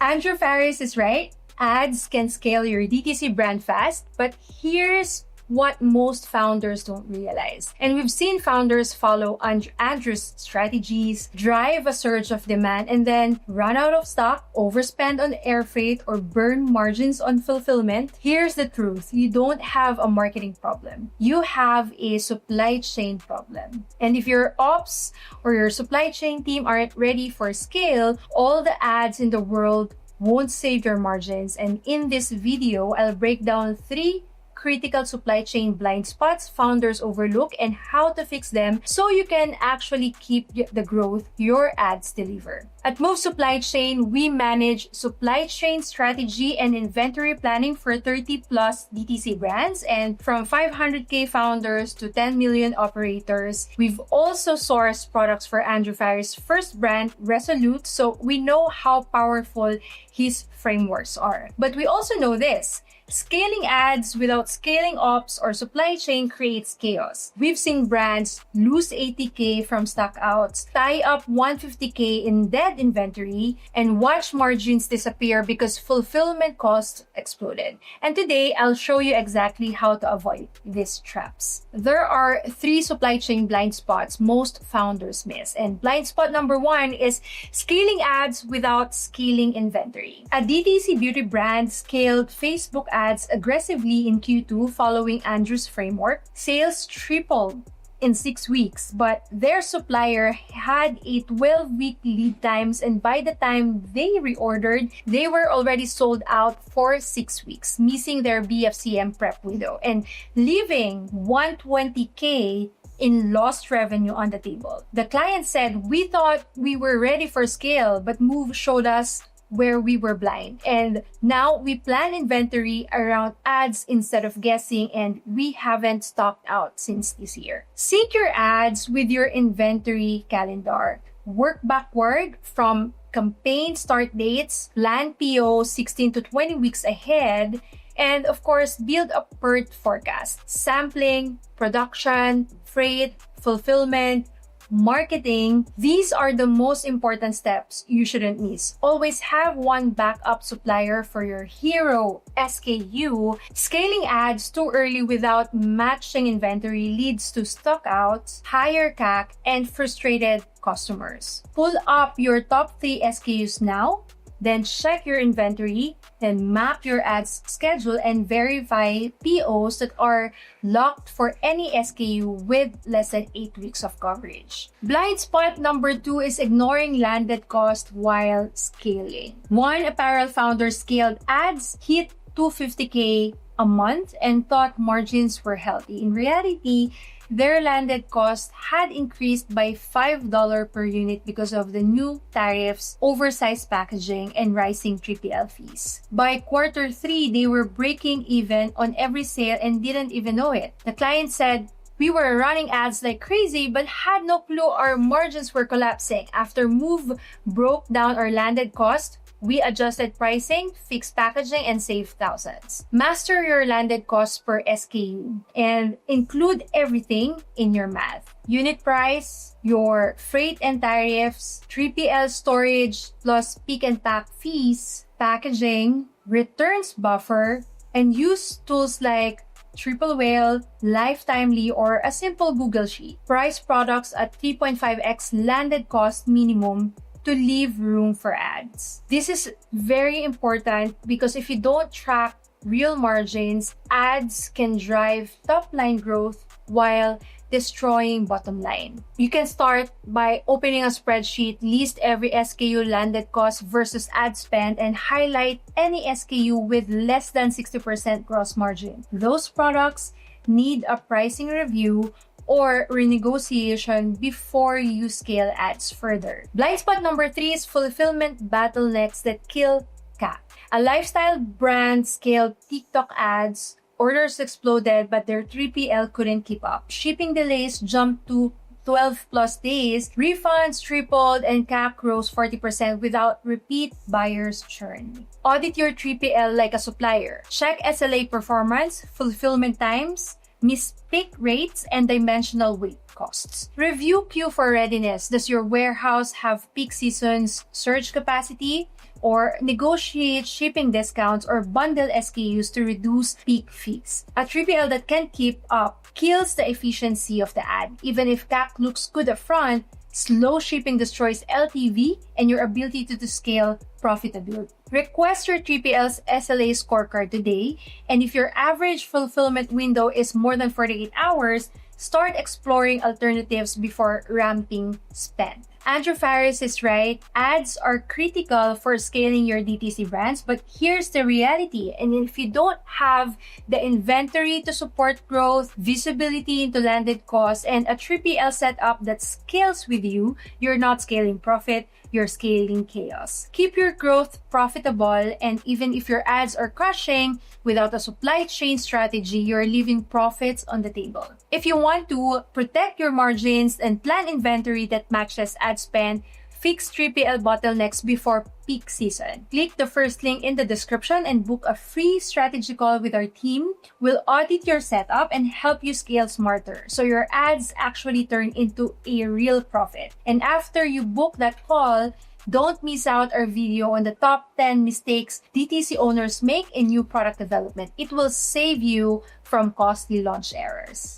Andrew Faris is right. Ads can scale your DTC brand fast, but here's what most founders don't realize. And we've seen founders follow Andrew's strategies, drive a surge of demand, and then run out of stock, overspend on air freight, or burn margins on fulfillment. Here's the truth. You don't have a marketing problem. You have a supply chain problem. And if your ops or your supply chain team aren't ready for scale, all the ads in the world won't save your margins. And in this video, I'll break down 3 critical supply chain blind spots founders overlook and how to fix them so you can actually keep the growth your ads deliver. At Move Supply Chain, we manage supply chain strategy and inventory planning for 30 plus DTC brands, and from 500K founders to 10 million operators. We've also sourced products for Andrew Faris' first brand, Resolute, so we know how powerful his frameworks are. But we also know this. Scaling ads without scaling ops or supply chain creates chaos. We've seen brands lose 80K from stockouts, tie up 150K in dead inventory, and watch margins disappear because fulfillment costs exploded. And today, I'll show you exactly how to avoid these traps. There are 3 supply chain blind spots most founders miss. And blind spot number 1 is scaling ads without scaling inventory. A DTC beauty brand scaled Facebook ads aggressively in Q2 following Andrew's framework. Sales tripled in 6 weeks, but their supplier had a 12-week lead times, and by the time they reordered, they were already sold out for 6 weeks, missing their BFCM prep window and leaving 120K in lost revenue on the table. The client said, "We thought we were ready for scale, but Move showed us where we were blind. And now we plan inventory around ads instead of guessing, and we haven't stocked out since this year." Sync your ads with your inventory calendar. Work backward from campaign start dates, plan PO 16 to 20 weeks ahead, and of course, build a PERT forecast. Sampling, production, freight, fulfillment, marketing, these are the most important steps you shouldn't miss. Always have one backup supplier for your hero SKU. Scaling ads too early without matching inventory leads to stockouts, higher CAC, and frustrated customers. Pull up your top 3 SKUs now, then check your inventory, then map your ads schedule and verify POs that are locked for any SKU with less than 8 weeks of coverage. Blind spot number 2 is ignoring landed cost while scaling. One apparel founder scaled ads, hit 250K a month, and thought margins were healthy. In reality, their landed cost had increased by $5 per unit because of the new tariffs, oversized packaging, and rising 3PL fees. By quarter 3, they were breaking even on every sale and didn't even know it. The client said, "We were running ads like crazy but had no clue our margins were collapsing. After Move broke down our landed cost, we adjusted pricing, fixed packaging, and saved thousands." Master your landed cost per SKU and include everything in your math. Unit price, your freight and tariffs, 3PL storage plus pick and pack fees, packaging, returns buffer, and use tools like Triple Whale, Lifetimely, or a simple Google Sheet. Price products at 3.5x landed cost minimum to leave room for ads. This is very important because if you don't track real margins, ads can drive top-line growth while destroying bottom line. You can start by opening a spreadsheet, list every SKU landed cost versus ad spend, and highlight any SKU with less than 60% gross margin. Those products need a pricing review or renegotiation before you scale ads further. Blind spot number 3 is fulfillment bottlenecks that kill CAC. A lifestyle brand scaled TikTok ads. Orders exploded, but their 3PL couldn't keep up. Shipping delays jumped to 12 plus days, refunds tripled, and CAC rose 40% without repeat buyers churn. Audit your 3PL like a supplier. Check SLA performance, fulfillment times, mispick rates, and dimensional weight costs. Review Q4 readiness. Does your warehouse have peak seasons surge capacity? or negotiate shipping discounts or bundle SKUs to reduce peak fees. A 3PL that can't keep up kills the efficiency of the ad. Even if CAC looks good up front, slow shipping destroys LTV and your ability to scale profitably. Request your 3PL's SLA scorecard today, and if your average fulfillment window is more than 48 hours, start exploring alternatives before ramping spend. Andrew Faris is right. Ads are critical for scaling your DTC brands, but here's the reality. And if you don't have the inventory to support growth, visibility into landed costs, and a 3PL setup that scales with you, you're not scaling profit, you're scaling chaos. Keep your growth profitable, and even if your ads are crashing, without a supply chain strategy, you're leaving profits on the table. If you want to protect your margins and plan inventory that matches ad spend, fix 3PL bottlenecks before peak season. Click the first link in the description and book a free strategy call with our team. We'll audit your setup and help you scale smarter so your ads actually turn into a real profit. And after you book that call, don't miss out our video on the top 10 mistakes DTC owners make in new product development. It will save you from costly launch errors.